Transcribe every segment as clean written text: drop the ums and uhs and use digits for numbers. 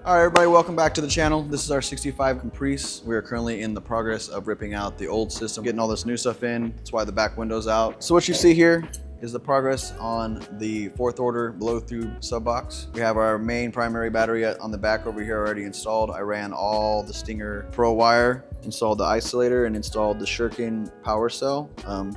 All right, everybody, welcome back to the channel. This is our 65 Caprice. We are currently in the progress of ripping out the old system, getting all this new stuff in. That's why the back window's out. So what you see here is the progress on the 4th order blow-through sub box. We have our main primary battery on the back over here already installed. I ran all the Stinger Pro wire, installed the isolator, and installed the Shurkin power cell.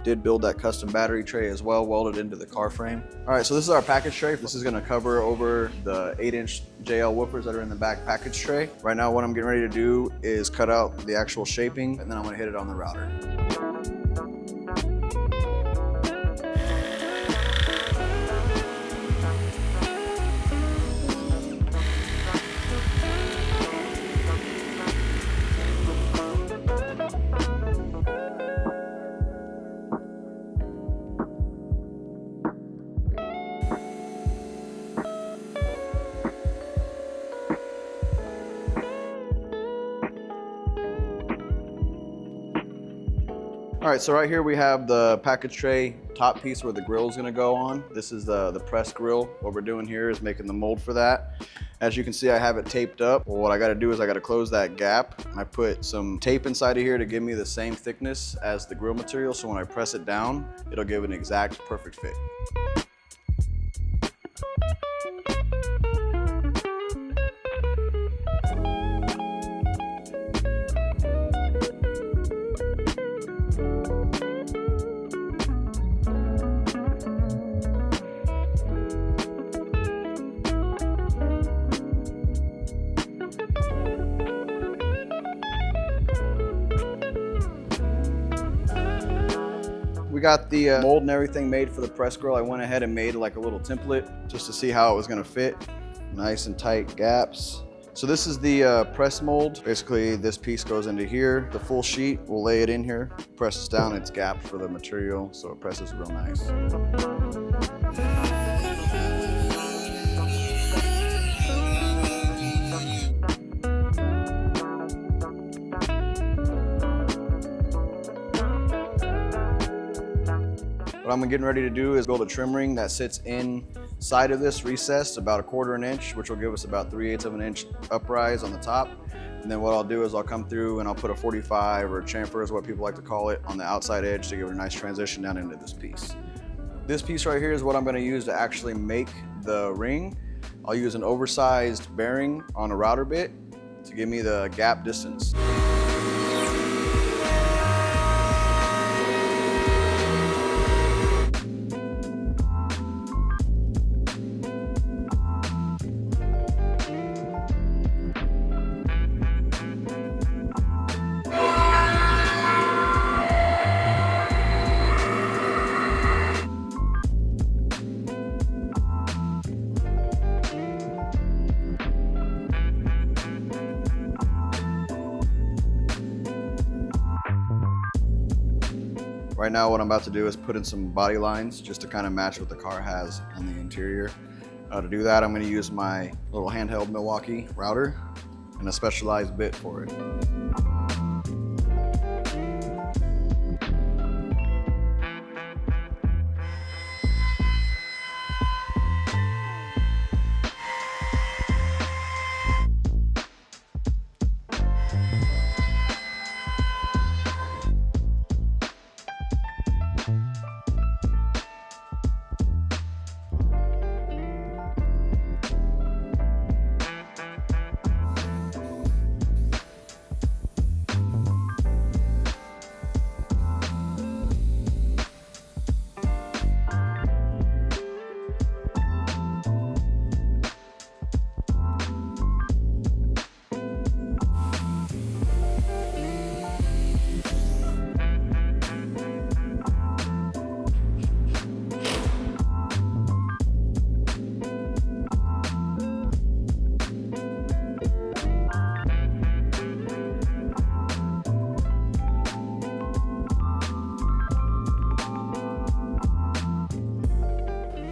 Did build that custom battery tray as well, welded into the car frame. All right, so this is our package tray. This is gonna cover over the 8-inch JL woofers that are in the back package tray. Right now, what I'm getting ready to do is cut out the actual shaping, and then I'm gonna hit it on the router. All right, so right here we have the package tray top piece where the grill is gonna go on. This is the press grill. What we're doing here is making the mold for that. As you can see, I have it taped up. Well, what I gotta do is I gotta close that gap. I put some tape inside of here to give me the same thickness as the grill material, so when I press it down, it'll give an exact perfect fit. We got the mold and everything made for the press grill. I went ahead and made like a little template just to see how it was gonna fit. Nice and tight gaps. So this is the press mold. Basically, this piece goes into here. The full sheet, we'll lay it in here, presses down, it's gapped for the material, so it presses real nice. What I'm getting ready to do is build a trim ring that sits inside of this recessed about 1/4 inch, which will give us about 3/8 of an inch uprise on the top. And then what I'll do is I'll come through and I'll put a 45 or a chamfer is what people like to call it on the outside edge to give it a nice transition down into this piece. This piece right here is what I'm going to use to actually make the ring. I'll use an oversized bearing on a router bit to give me the gap distance. Right now what I'm about to do is put in some body lines just to kind of match what the car has on the interior. To do that, I'm going to use my little handheld Milwaukee router and a specialized bit for it.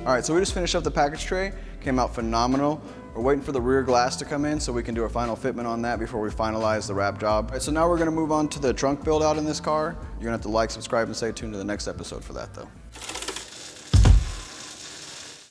All right, so we just finished up the package tray. Came out phenomenal. We're waiting for the rear glass to come in so we can do a final fitment on that before we finalize the wrap job. All right, so now we're gonna move on to the trunk build out in this car. You're gonna have to like, subscribe, and stay tuned to the next episode for that though.